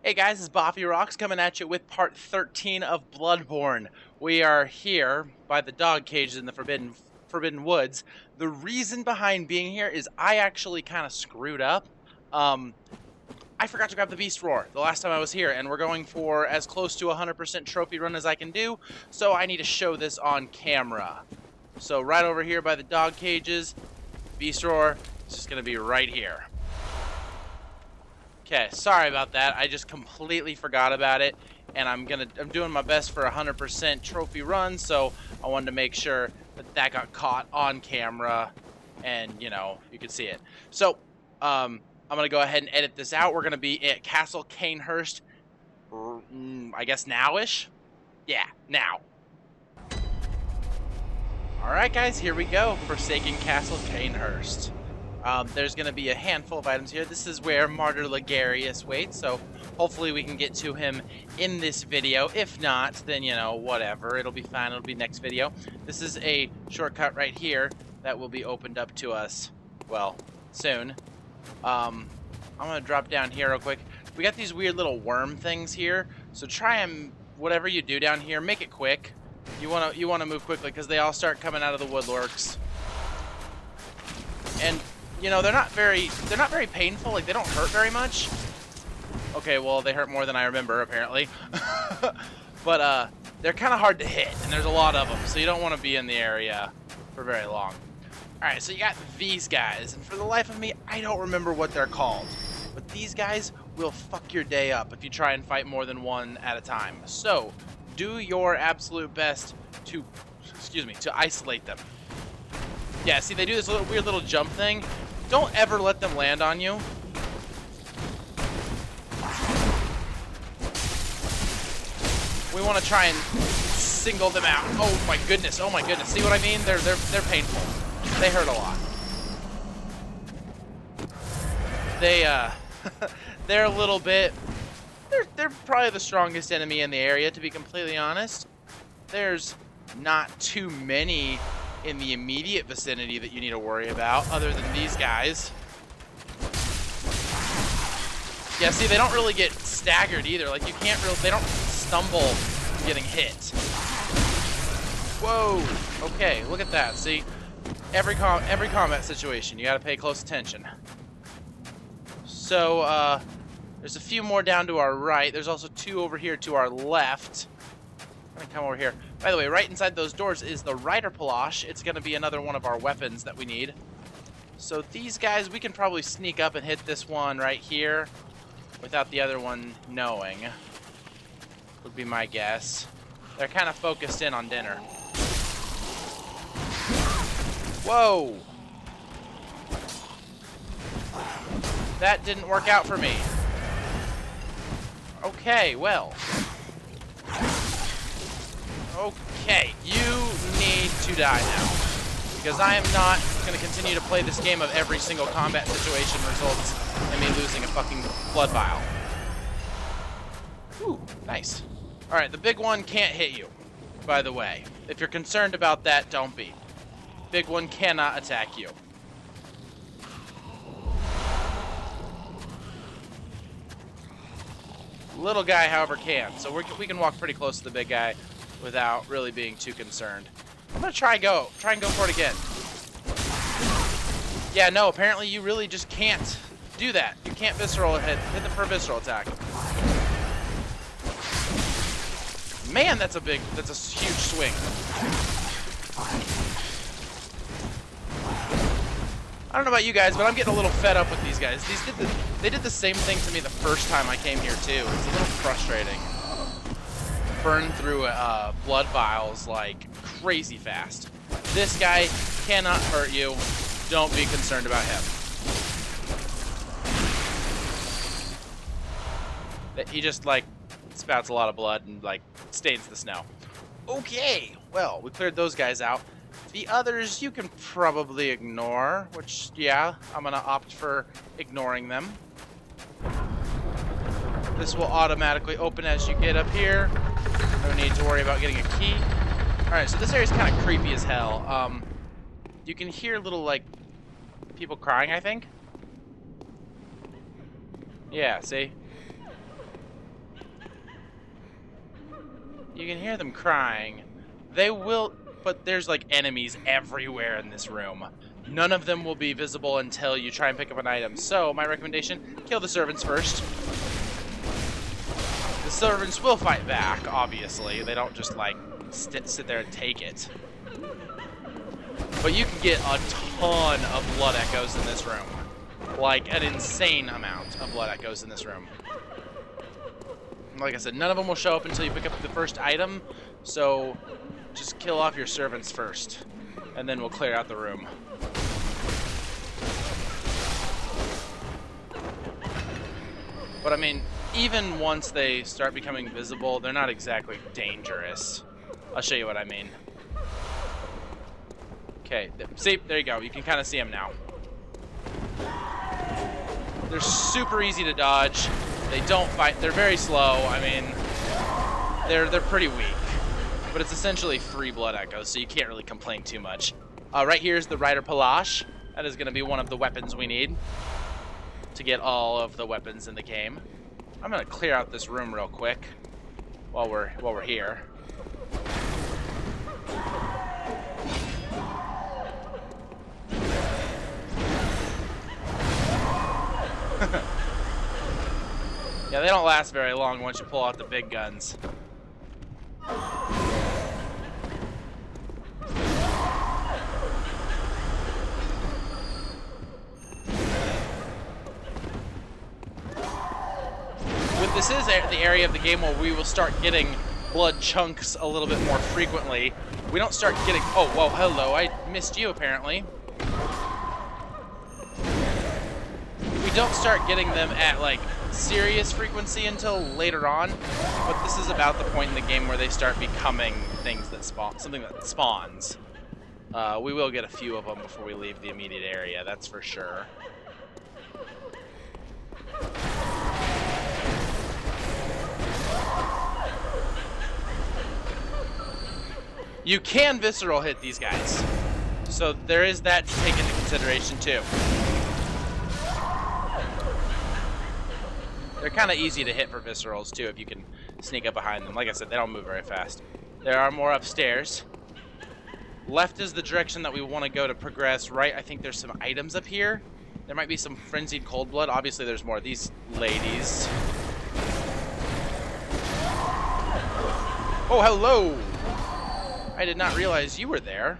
Hey guys, it's Boffy Rocks coming at you with part 13 of Bloodborne. We are here by the dog cages in the Forbidden Woods. The reason behind being here is I actually kind of screwed up. I forgot to grab the Beast Roar the last time I was here, and we're going for as close to 100% trophy run as I can do, so I need to show this on camera. So right over here by the dog cages, Beast Roar is just going to be right here. Okay, sorry about that. I just completely forgot about it, and I'm doing my best for 100% trophy run, so I wanted to make sure that got caught on camera, and you know, you could see it. So, I'm gonna go ahead and edit this out. We're gonna be at Castle Cainhurst, I guess nowish. Yeah, now. All right, guys, here we go. Forsaken Castle Cainhurst. There's going to be a handful of items here. This is where Martyr Logarious waits, so hopefully we can get to him in this video. If not, then, you know, whatever. It'll be fine. It'll be next video. This is a shortcut right here that will be opened up to us, well, soon. I'm going to drop down here real quick. We got these weird little worm things here, so try and, whatever you do down here, make it quick. You want to move quickly because they all start coming out of the woodworks. And you know, they're not very painful. Like, they don't hurt very much. Okay, well, they hurt more than I remember, apparently. But, they're kind of hard to hit, and there's a lot of them, so you don't want to be in the area for very long. Alright, so you got these guys, and for the life of me, I don't remember what they're called. But these guys will fuck your day up if you try and fight more than one at a time. So, do your absolute best to, to isolate them. Yeah, see, they do this weird little jump thing. Don't ever let them land on you. We want to try and single them out. Oh my goodness! Oh my goodness! See what I mean? They're painful. They hurt a lot. They're a little bit. They're probably the strongest enemy in the area, to be completely honest. There's not too many in the immediate vicinity that you need to worry about, other than these guys. Yeah, see, they don't really get staggered either. Like, you can't really, they don't stumble from getting hit. Whoa! Okay, look at that. See, every combat situation, you gotta pay close attention. So, there's a few more down to our right. There's also two over here to our left. I'm gonna come over here. By the way, right inside those doors is the Rider Palash. It's gonna be another one of our weapons that we need. So these guys, we can probably sneak up and hit this one right here without the other one knowing. Would be my guess. They're kind of focused in on dinner. Whoa! That didn't work out for me. Okay, well. Okay, you need to die now, because I am not going to continue to play this game of every single combat situation results in me losing a fucking blood vial. Ooh, nice. Alright, the big one can't hit you, by the way. If you're concerned about that, don't be. Big one cannot attack you. Little guy, however, can. So we can walk pretty close to the big guy without really being too concerned. I'm gonna try and go for it again. Yeah, no, apparently you really just can't do that. You can't visceral hit them for a visceral attack. Man, that's a huge swing. I don't know about you guys, but I'm getting a little fed up with these guys. They did the same thing to me the first time I came here too. It's a little frustrating. Burn through blood vials like crazy fast. This guy cannot hurt you. Don't be concerned about him. He just like spouts a lot of blood and like stains the snow. Okay, well, we cleared those guys out. The others you can probably ignore, which, yeah, I'm gonna opt for ignoring them. This will automatically open as you get up here. No need to worry about getting a key. Alright, so this area's kind of creepy as hell. You can hear little, like, people crying, I think. Yeah, see? You can hear them crying. They will, but there's like enemies everywhere in this room. None of them will be visible until you try and pick up an item. So my recommendation, kill the servants first. The servants will fight back, obviously. They don't just like sit there and take it. But you can get a ton of blood echoes in this room. Like an insane amount of blood echoes in this room. Like I said, none of them will show up until you pick up the first item, so just kill off your servants first, and then we'll clear out the room. But I mean, even once they start becoming visible, they're not exactly dangerous. I'll show you what I mean. Okay, see, there you go. You can kind of see them now. They're super easy to dodge. They don't fight. They're very slow. I mean, they're pretty weak. But it's essentially free blood echoes, so you can't really complain too much. Right here is the Rider Palache. That is going to be one of the weapons we need to get all of the weapons in the game. I'm going to clear out this room real quick while we're here. Yeah, they don't last very long once you pull out the big guns. This is the area of the game where we will start getting blood chunks a little bit more frequently. We don't start getting... Oh, whoa, hello, I missed you apparently. We don't start getting them at like serious frequency until later on, but this is about the point in the game where they start becoming things that spawn, something that spawns. We will get a few of them before we leave the immediate area, that's for sure. You can visceral hit these guys, so there is that to take into consideration too. They're kind of easy to hit for viscerals too if you can sneak up behind them. Like I said, they don't move very fast. There are more upstairs. Left is the direction that we want to go to progress. Right, I think there's some items up here. There might be some frenzied cold blood. Obviously there's more of these ladies. Oh, hello! I did not realize you were there.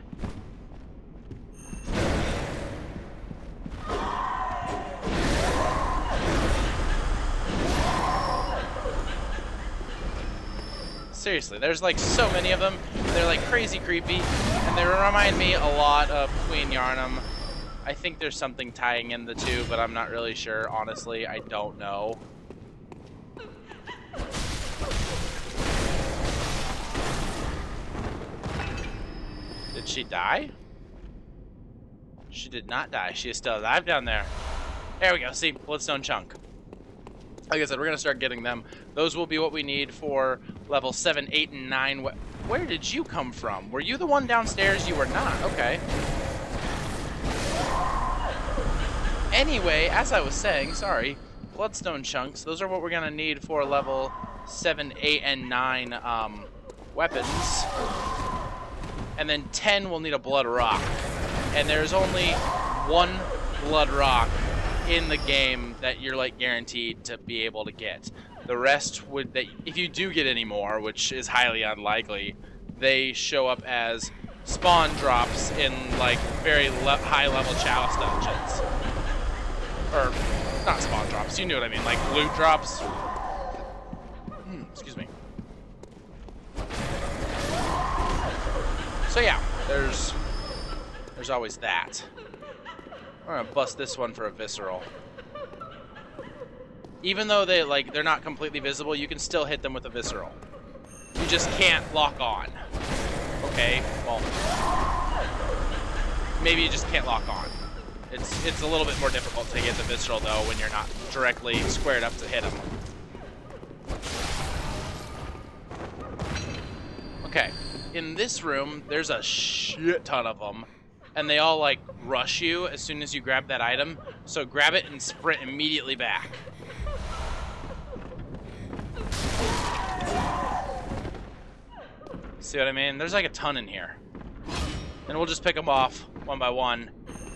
Seriously, there's like so many of them. They're like crazy creepy, and they remind me a lot of Queen Yarnum. I think there's something tying in the two, but I'm not really sure. Honestly, I don't know. Did she die? She did not die. She is still alive down there. There we go. See, bloodstone chunk. Like I said, we're going to start getting them. Those will be what we need for level 7, 8, and 9. Where did you come from? Were you the one downstairs? You were not. Okay. Anyway, as I was saying, sorry, bloodstone chunks. Those are what we're going to need for level 7, 8, and 9 weapons. And then 10 will need a blood rock. And there's only one blood rock in the game that you're like guaranteed to be able to get. The rest would, if you do get any more, which is highly unlikely, they show up as spawn drops in like very high level chalice dungeons. Or not spawn drops, you know what I mean, like loot drops. Excuse me. So yeah, there's always that. We're gonna bust this one for a visceral. Even though they're not completely visible, you can still hit them with a visceral. You just can't lock on. Okay, well, maybe you just can't lock on. It's a little bit more difficult to get the visceral though when you're not directly squared up to hit them. Okay. In this room, there's a shit ton of them, and they all like rush you as soon as you grab that item. So grab it and sprint immediately back. See what I mean? There's like a ton in here. And we'll just pick them off one by one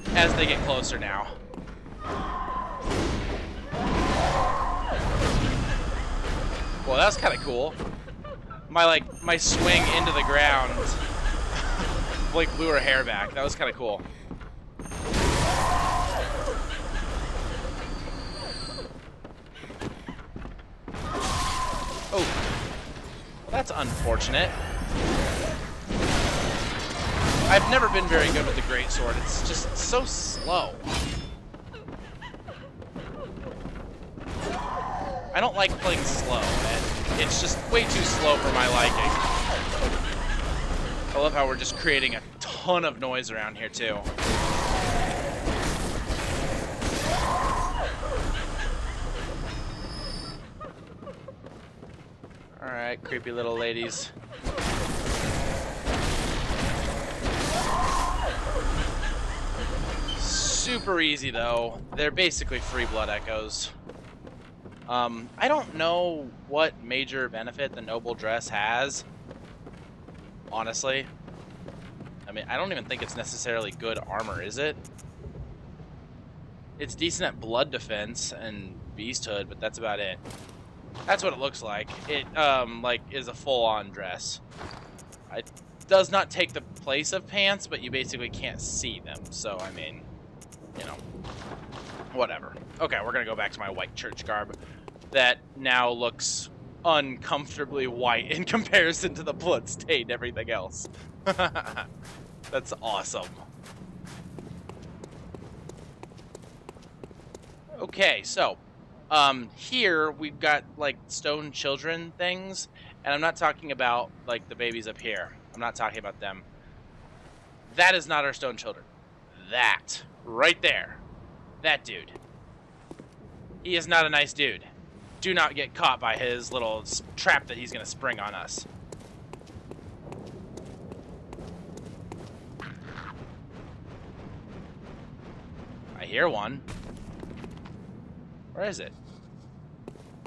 as they get closer now. Well, that's kind of cool. My swing into the ground like blew her hair back. That was kind of cool. Oh, well, that's unfortunate. I've never been very good with the greatsword. It's just so slow. I don't like playing slow, and it's just way too slow for my liking. I love how we're just creating a ton of noise around here, too. Alright, creepy little ladies. Super easy, though. They're basically free blood echoes. I don't know what major benefit the noble dress has, honestly. I mean, I don't even think it's necessarily good armor, is it? It's decent at blood defense and beasthood, but that's about it. That's what it looks like. It, like, is a full-on dress. It does not take the place of pants, but you basically can't see them, so, I mean, you know, whatever. Okay, we're gonna go back to my white church garb. That now looks uncomfortably white in comparison to the blood-stained everything else. That's awesome. Okay, so here we've got like stone children things, and I'm not talking about like the babies up here. I'm not talking about them. That is not our stone children. That right there, that dude. He is not a nice dude. Do not get caught by his little trap that he's going to spring on us. I hear one. Where is it?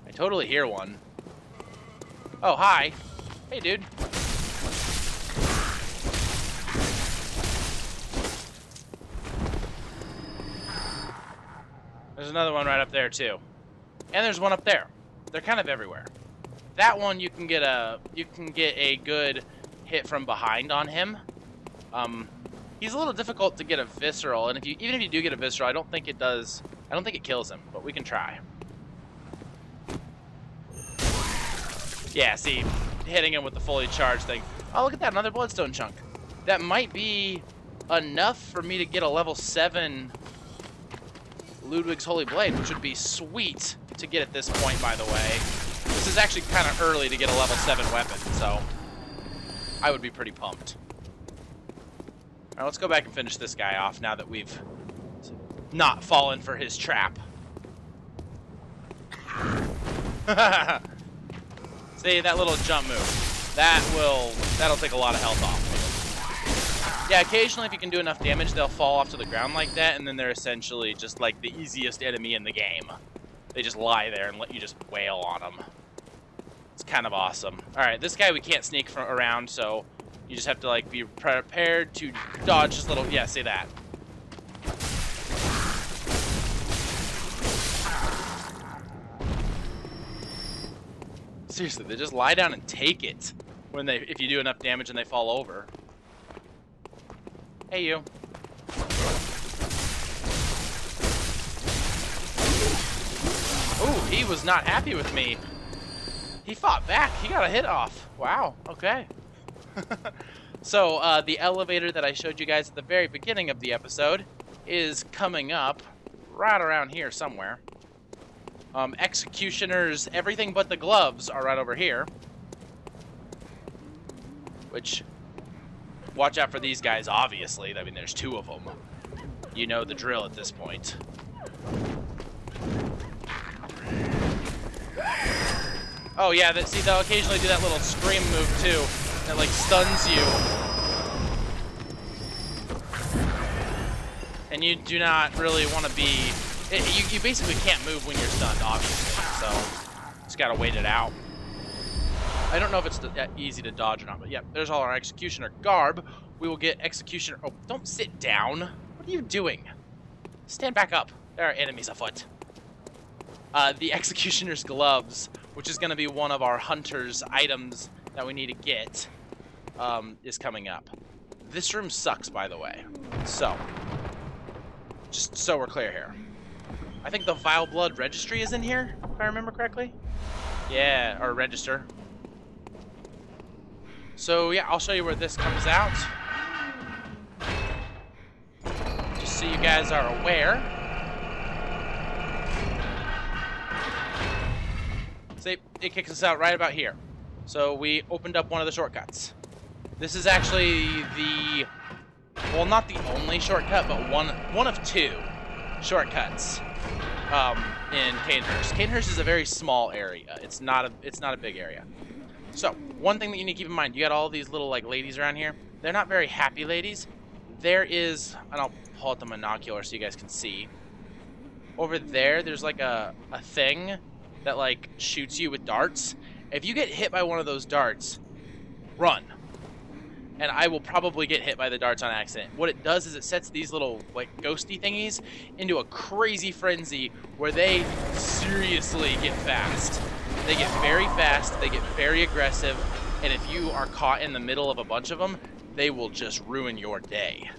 I totally hear one. Oh, hi. Hey, dude. There's another one right up there, too. And there's one up there. They're kind of everywhere. That one you can get a good hit from behind on him. He's a little difficult to get a visceral, and even if you do get a visceral, I don't think it kills him, but we can try. Yeah, see, hitting him with the fully charged thing. Oh, look at that, another bloodstone chunk. That might be enough for me to get a level 7 Ludwig's Holy Blade, which would be sweet to get at this point, by the way. This is actually kind of early to get a level 7 weapon, so I would be pretty pumped. Alright, let's go back and finish this guy off now that we've not fallen for his trap. See, that little jump move. That'll take a lot of health off. Yeah, occasionally if you can do enough damage, they'll fall off to the ground like that, and then they're essentially just like the easiest enemy in the game. They just lie there and let you just wail on them. It's kind of awesome. Alright, this guy we can't sneak around, so you just have to like be prepared to dodge this little, yeah, say that. Seriously, they just lie down and take it if you do enough damage and they fall over. Hey, you. Ooh, he was not happy with me. He fought back. He got a hit off. Wow, okay. So, the elevator that I showed you guys at the very beginning of the episode is coming up right around here somewhere. Executioner's everything but the gloves are right over here. Which, watch out for these guys, obviously. I mean, there's 2 of them. You know the drill at this point. Oh, yeah, see, they'll occasionally do that little scream move, too. That, like, stuns you. And you do not really want to be... You basically can't move when you're stunned, obviously. So, just gotta wait it out. I don't know if it's easy to dodge or not, but yeah, there's all our Executioner garb. We will get Executioner... Oh, don't sit down. What are you doing? Stand back up. There are enemies afoot. The Executioner's gloves, which is going to be one of our hunter's items that we need to get, is coming up. This room sucks, by the way. So, just so we're clear here. I think the Vile Blood Registry is in here, if I remember correctly. Yeah, or register. So yeah, I'll show you where this comes out. Just so you guys are aware. See, it kicks us out right about here. So we opened up one of the shortcuts. This is actually the, well, not the only shortcut, but one of two shortcuts in Cainhurst. Cainhurst is a very small area. It's not a big area. So, one thing that you need to keep in mind, you got all these little like ladies around here. They're not very happy ladies. There is, and I'll pull out the monocular so you guys can see. Over there, there's like a thing that like shoots you with darts. If you get hit by one of those darts, run. And I will probably get hit by the darts on accident. What it does is it sets these little like ghosty thingies into a crazy frenzy where they seriously get fast. They get very fast, they get very aggressive, and if you are caught in the middle of a bunch of them, they will just ruin your day.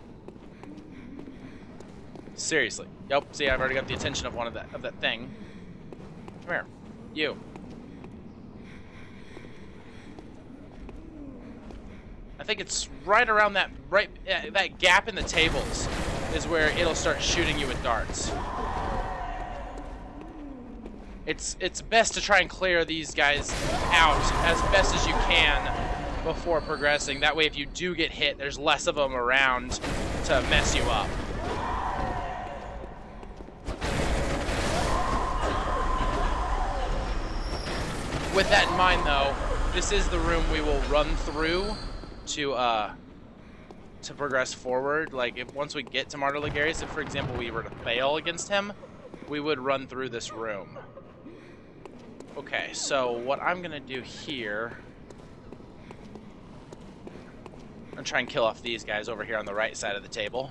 Seriously. Yep, see, I've already got the attention of one of that thing. Come here. You. I think it's right around that that gap in the tables is where it'll start shooting you with darts. It's best to try and clear these guys out as best as you can before progressing. That way, if you do get hit, there's less of them around to mess you up. With that in mind, though, this is the room we will run through to progress forward. Like, if once we get to Martyr Logarious, if, for example, we were to fail against him, we would run through this room. Okay, so what I'm gonna do here, I'm gonna try and kill off these guys over here on the right side of the table.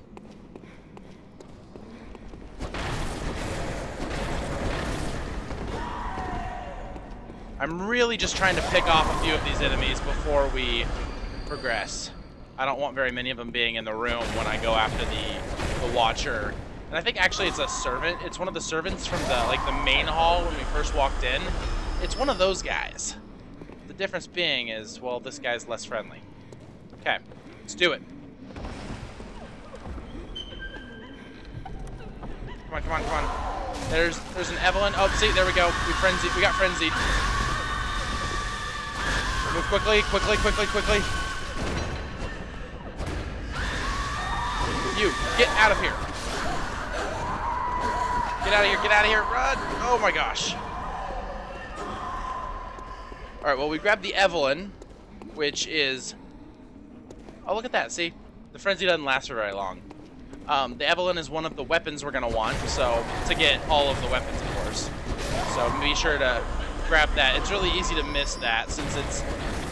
I'm really just trying to pick off a few of these enemies before we progress. I don't want very many of them being in the room when I go after the Watcher. And I think actually it's a servant. It's one of the servants from the main hall when we first walked in. It's one of those guys. The difference being is, well, this guy's less friendly. Okay, let's do it. Come on, come on, come on. There's an Evelyn. Oh, see, there we go. We got frenzied. Move quickly, quickly, quickly, quickly. You, get out of here. Get out of here, get out of here, run! Oh my gosh. Alright, well, we grabbed the Evelyn, which is... Oh, look at that, see? The frenzy doesn't last for very long. The Evelyn is one of the weapons we're going to want, so to get all of the weapons, of course. So be sure to grab that. It's really easy to miss that, since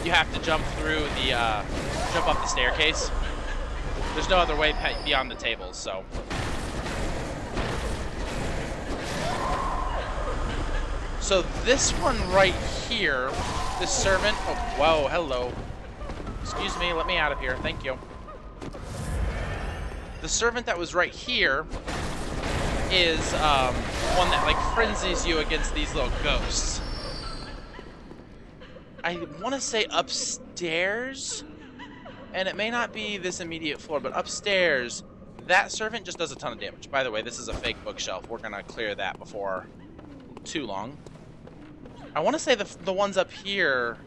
you have to jump through the, jump up the staircase. There's no other way beyond the tables, so... So this one right here, this servant, oh, whoa, hello. Excuse me, let me out of here, thank you. The servant that was right here is one that like frenzies you against these little ghosts. I want to say upstairs, and it may not be this immediate floor, but upstairs, that servant just does a ton of damage. By the way, this is a fake bookshelf. We're going to clear that before too long. I want to say the ones up here...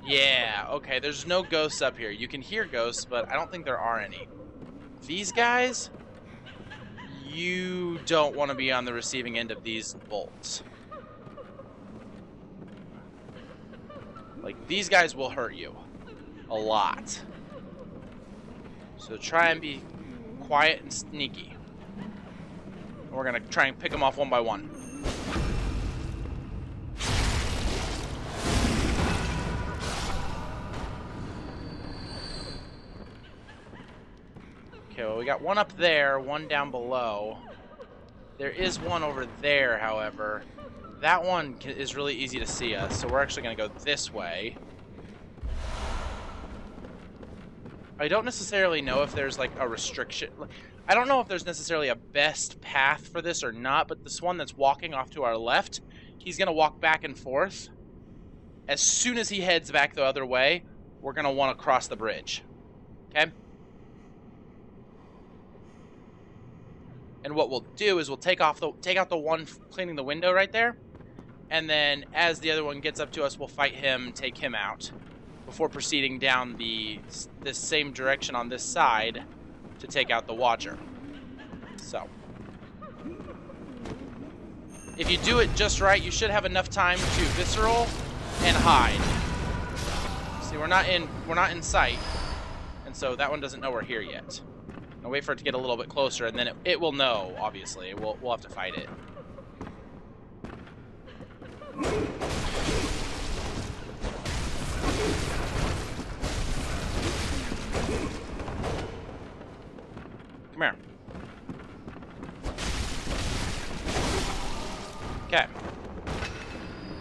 Yeah, okay, there's no ghosts up here. You can hear ghosts, but I don't think there are any. These guys, you don't want to be on the receiving end of these bolts. Like, these guys will hurt you a lot. So try and be quiet and sneaky. We're going to try and pick them off one by one. Okay, well, we got one up there, one down below. There is one over there, however. That one is really easy to see us, so we're actually going to go this way. I don't necessarily know if there's, like, a restriction. I don't know if there's necessarily a best path for this or not, but this one that's walking off to our left, he's going to walk back and forth. As soon as he heads back the other way, we're going to want to cross the bridge. Okay? And what we'll do is we'll take out the one cleaning the window right there, and then as the other one gets up to us, we'll fight him, take him out, before proceeding down this same direction on this side to take out the Watcher. So, if you do it just right, you should have enough time to visceral and hide. See, we're not in sight, and so that one doesn't know we're here yet. I'll wait for it to get a little bit closer, and then it will know, obviously. We'll have to fight it. Come here. Okay.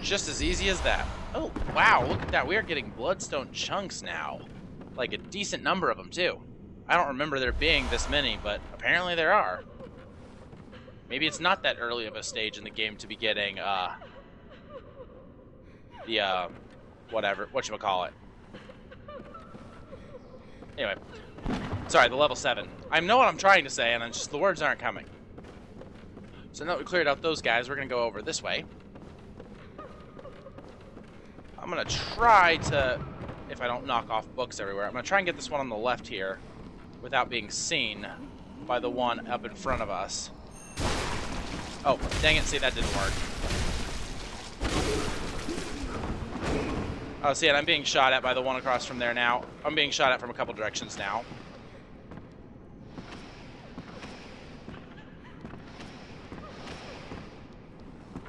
Just as easy as that. Oh, wow, look at that. We are getting bloodstone chunks now. Like a decent number of them, too. I don't remember there being this many, but apparently there are. Maybe it's not that early of a stage in the game to be getting, whatever, whatchamacallit. Anyway. Sorry, the level 7. I know what I'm trying to say, and it's just the words aren't coming. So now that we cleared out those guys, we're going to go over this way. I'm going to try to, if I don't knock off books everywhere, I'm going to try and get this one on the left here without being seen by the one up in front of us. Oh, dang it, see, that didn't work. Oh, see, and I'm being shot at by the one across from there now. I'm being shot at from a couple directions now.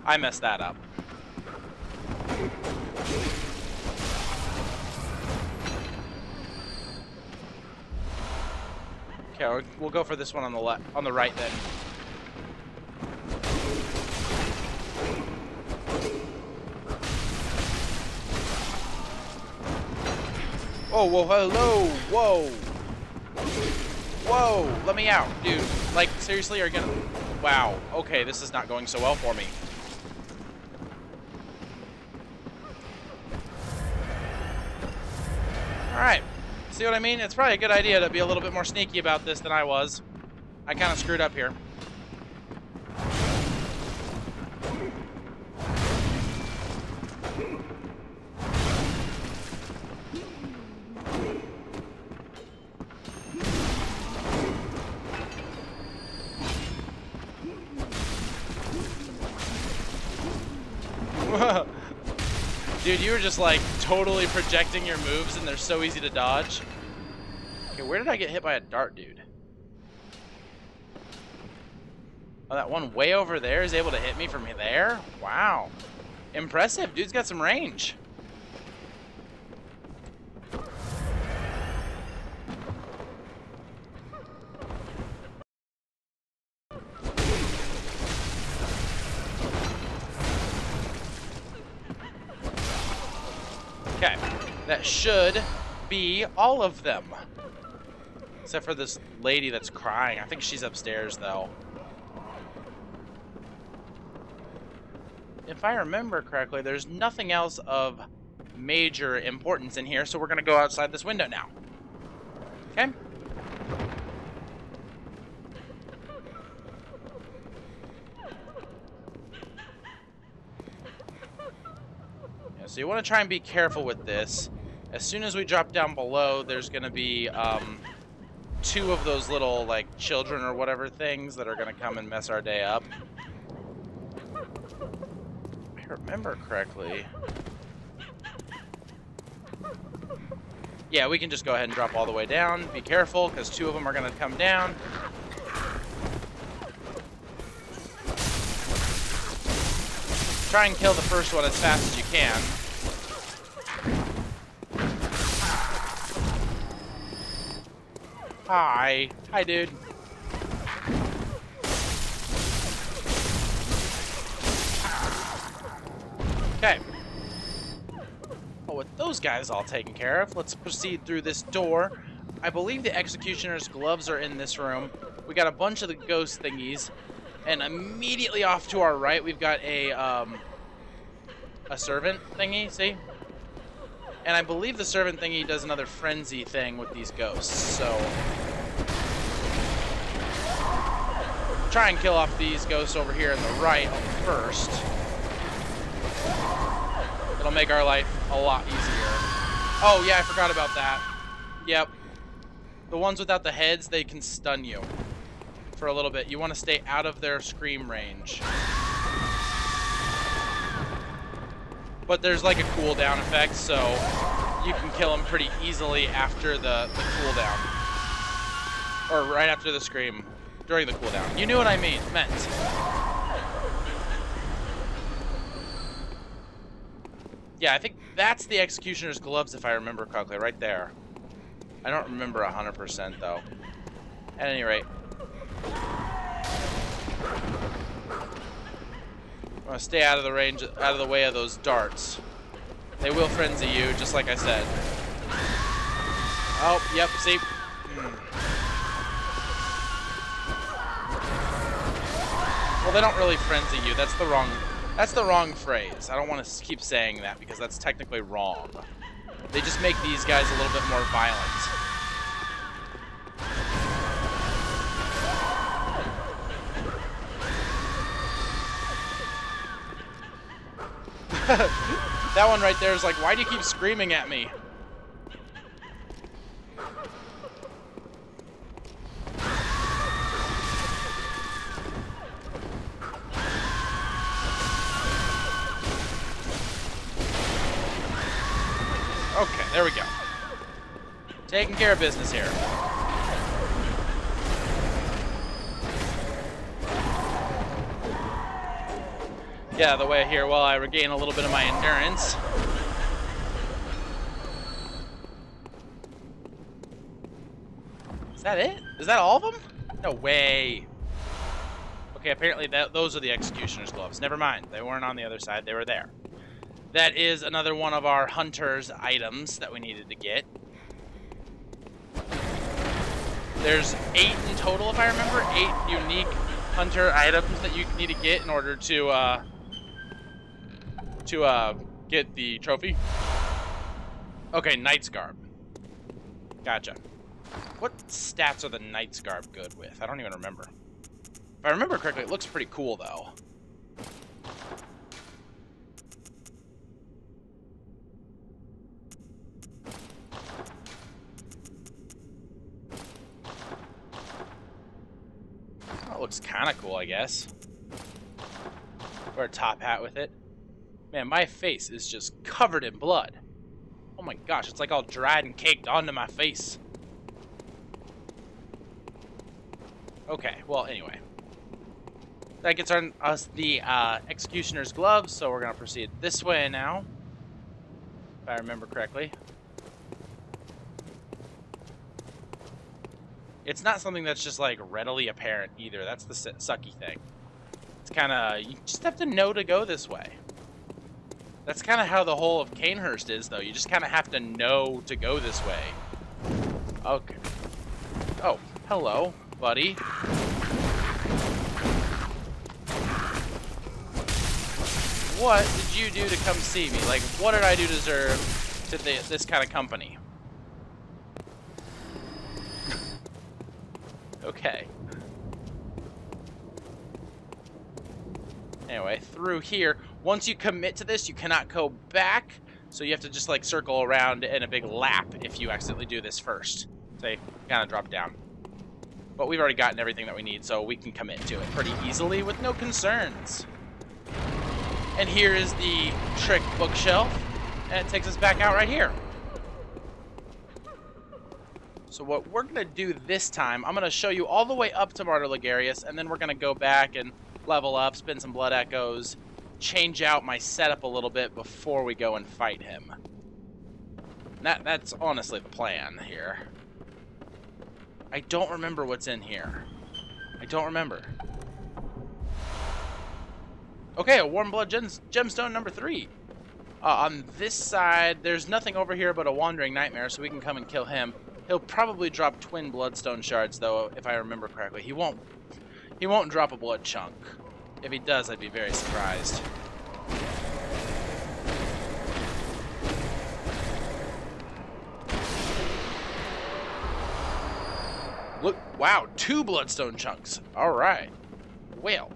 I messed that up. Okay, we'll go for this one on the left, on the right then. Oh, whoa, hello, whoa. Whoa, let me out, dude. Like, seriously, are you gonna... Wow, okay, this is not going so well for me. Alright, see what I mean? It's probably a good idea to be a little bit more sneaky about this than I was. I kind of screwed up here. Dude, you were just like totally projecting your moves and they're so easy to dodge. Okay, where did I get hit by a dart, dude? Oh, that one way over there is able to hit me from there? Wow. Impressive. Dude's got some range. Okay, that should be all of them. Except for this lady that's crying. I think she's upstairs, though. If I remember correctly, there's nothing else of major importance in here, so we're going to go outside this window now. Okay? So you want to try and be careful with this. As soon as we drop down below, there's going to be two of those little, like, children or whatever things that are going to come and mess our day up. If I remember correctly. Yeah, we can just go ahead and drop all the way down. Be careful, because two of them are going to come down. Try and kill the first one as fast as you can. Hi. Hi, dude. Okay. Well, with those guys all taken care of, let's proceed through this door. I believe the executioner's gloves are in this room. We got a bunch of the ghost thingies, and immediately off to our right, we've got a servant thingy. See? And I believe the servant thingy does another frenzy thing with these ghosts. So try and kill off these ghosts over here in the right first. It'll make our life a lot easier. Oh, yeah, I forgot about that. Yep. The ones without the heads, they can stun you for a little bit. You want to stay out of their scream range. But there's like a cooldown effect, so you can kill them pretty easily after the cooldown. Or right after the scream. During the cooldown. You knew what I meant. Yeah, I think that's the executioner's gloves, if I remember correctly, right there. I don't remember 100% though. At any rate, I want to stay out of the range, out of the way of those darts. They will frenzy you, just like I said. Oh, yep. See. Well, they don't really frenzy you. That's the wrong phrase. I don't want to keep saying that because that's technically wrong. They just make these guys a little bit more violent. That one right there is like, why do you keep screaming at me? Okay, there we go. Taking care of business here. Get out of the way here while I regain a little bit of my endurance. Is that it? Is that all of them? No way. Okay, apparently those are the executioner's gloves. Never mind. They weren't on the other side. They were there. That is another one of our hunter's items that we needed to get. There's 8 in total, if I remember. 8 unique hunter items that you need to get in order to get the trophy. Okay, Knight's Garb. Gotcha. What stats are the Knight's Garb good with? I don't even remember. If I remember correctly, it looks pretty cool, though. That looks kind of cool, I guess. Wear a top hat with it. Man, my face is just covered in blood. Oh my gosh, it's like all dried and caked onto my face. Okay, well, anyway. That gets us the executioner's gloves, so we're going to proceed this way now. If I remember correctly. It's not something that's just like readily apparent either. That's the sucky thing. It's kind of, you just have to know to go this way. That's kind of how the whole of Cainhurst is, though. You just kind of have to know to go this way. Okay. Oh, hello, buddy. What did you do to come see me? Like, what did I do to deserve to this kind of company? Okay. Anyway, through here. Once you commit to this, you cannot go back. So you have to just, like, circle around in a big lap if you accidentally do this first. So you kind of drop down. But we've already gotten everything that we need, so we can commit to it pretty easily with no concerns. And here is the trick bookshelf. And it takes us back out right here. So what we're going to do this time, I'm going to show you all the way up to Martyr Logarious, and then we're going to go back and level up, spin some blood echoes, change out my setup a little bit before we go and fight him. That's honestly the plan here. I don't remember what's in here. I don't remember. Okay, a Warm Blood gemstone number 3. On this side, there's nothing over here but a Wandering Nightmare, so we can come and kill him. He'll probably drop twin Bloodstone shards, though, if I remember correctly. He won't drop a blood chunk. If he does, I'd be very surprised. Look, wow, 2 bloodstone chunks. All right. Well,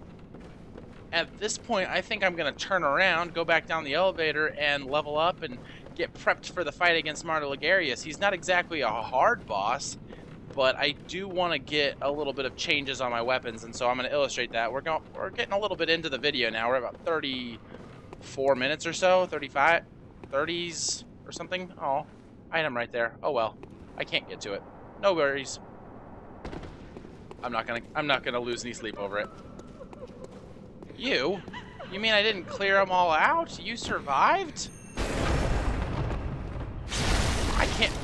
at this point, I think I'm going to turn around, go back down the elevator, and level up and get prepped for the fight against Martyr Logarious. He's not exactly a hard boss, but I do want to get a little bit of changes on my weapons, and so I'm going to illustrate that. We're getting a little bit into the video now. We're about 34 minutes or so, 35, 30s or something. Oh, item right there. Oh well, I can't get to it. No worries. I'm not gonna lose any sleep over it. You mean I didn't clear them all out? You survived?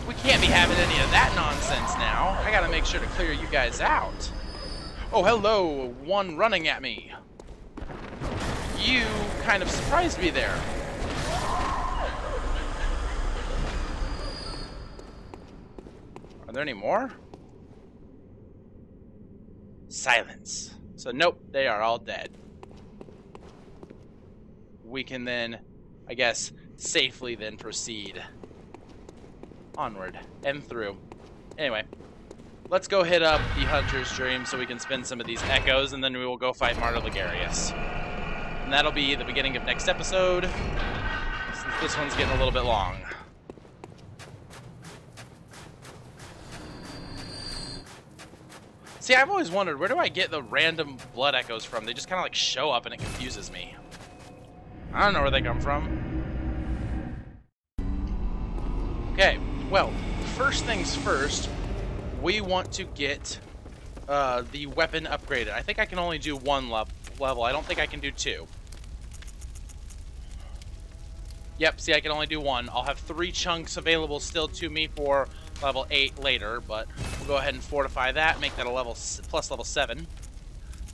We can't be having any of that nonsense now. I gotta make sure to clear you guys out. Oh, hello, one running at me. You kind of surprised me there. Are there any more? Silence. So nope, they are all dead. We can then, I guess, safely then proceed onward and through. Anyway, let's go hit up the Hunter's Dream so we can spin some of these echoes, and then we will go fight Martyr Logarious. And that'll be the beginning of next episode, since this one's getting a little bit long. See, I've always wondered, where do I get the random blood echoes from? They just kind of like show up and it confuses me. I don't know where they come from. Okay, well, first things first, we want to get the weapon upgraded. I think I can only do 1 level. I don't think I can do 2. Yep, see, I can only do 1. I'll have 3 chunks available still to me for level 8 later, but we'll go ahead and fortify that, make that a plus level 7.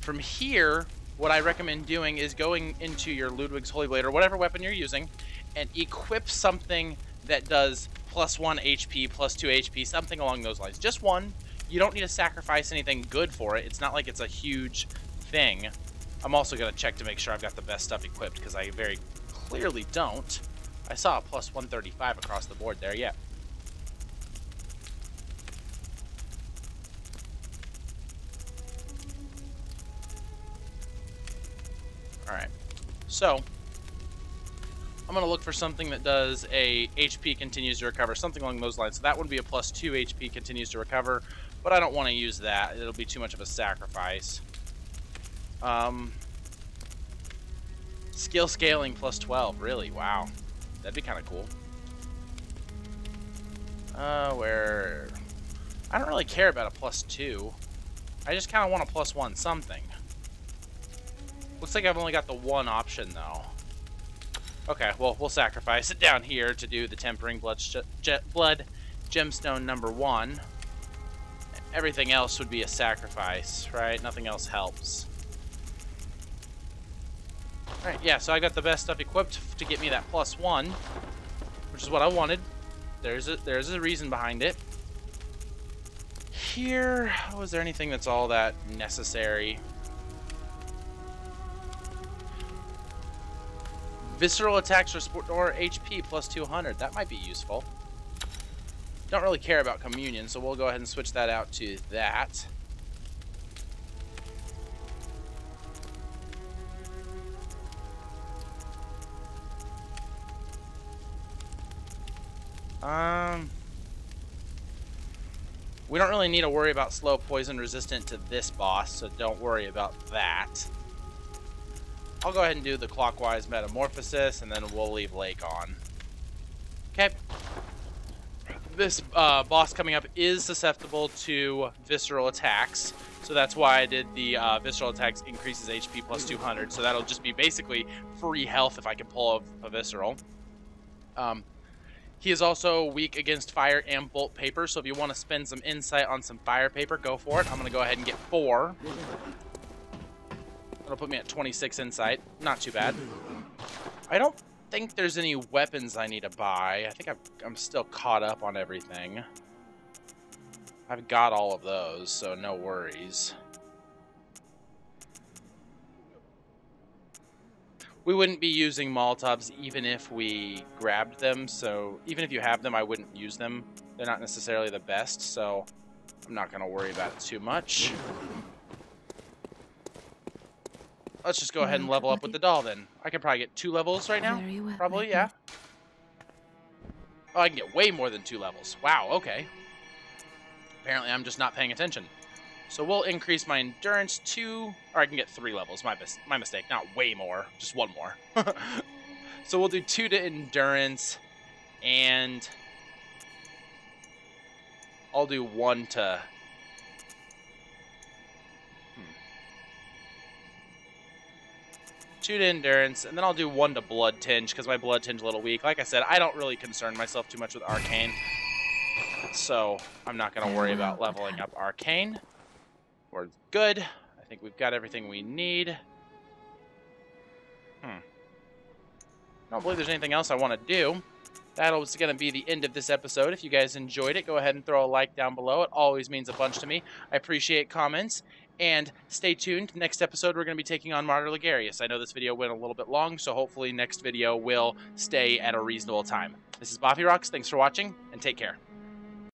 From here, what I recommend doing is going into your Ludwig's Holy Blade, or whatever weapon you're using, and equip something that does +1 HP, +2 HP, something along those lines. Just 1. You don't need to sacrifice anything good for it. It's not like it's a huge thing. I'm also going to check to make sure I've got the best stuff equipped, because I very clearly don't. I saw a +135 across the board there, yeah. Alright, so I'm going to look for something that does a HP continues to recover, something along those lines. So that would be a +2 HP continues to recover, but I don't want to use that. It'll be too much of a sacrifice. Skill scaling +12, really? Wow. That'd be kind of cool. Where... I don't really care about a +2. I just kind of want a +1 something. Looks like I've only got the 1 option, though. Okay, well, we'll sacrifice it down here to do the Tempering Blood Gemstone number 1. Everything else would be a sacrifice, right? Nothing else helps. Alright, yeah, so I got the best stuff equipped to get me that +1, which is what I wanted. There's a reason behind it. Here, was there anything that's all that necessary? Visceral attacks restore HP +200. That might be useful. Don't really care about communion, so we'll go ahead and switch that out to that. We don't really need to worry about slow poison resistant to this boss, so don't worry about that. I'll go ahead and do the clockwise metamorphosis, and then we'll leave Lake on. Okay. This boss coming up is susceptible to visceral attacks, so that's why I did the visceral attacks increases HP +200, so that'll just be basically free health if I can pull a visceral. He is also weak against fire and bolt paper, so if you want to spend some insight on some fire paper, go for it. I'm going to go ahead and get 4. That'll put me at 26 insight. Not too bad. I don't think there's any weapons I need to buy. I think I'm still caught up on everything. I've got all of those, so no worries. We wouldn't be using Molotovs even if we grabbed them, so even if you have them, I wouldn't use them. They're not necessarily the best, so I'm not going to worry about it too much. Let's just go ahead and level up with the doll, then. I could probably get 2 levels right now. Probably, yeah. Oh, I can get way more than 2 levels. Wow, okay. Apparently, I'm just not paying attention. So we'll increase my endurance to... Or I can get 3 levels. My mistake. Not way more. Just 1 more. So we'll do 2 to endurance. And... I'll do 1 to... 2 to endurance, and then I'll do 1 to blood tinge, because my blood tinge is a little weak. Like I said, I don't really concern myself too much with arcane, so I'm not going to worry about leveling up arcane. We're good. I think we've got everything we need. I don't believe there's anything else I want to do. That was going to be the end of this episode. If you guys enjoyed it, go ahead and throw a like down below. It always means a bunch to me. I appreciate comments. And stay tuned. Next episode, we're going to be taking on Martyr Logarious. I know this video went a little bit long, so hopefully next video will stay at a reasonable time. This is Boffy Rocks. Thanks for watching, and take care.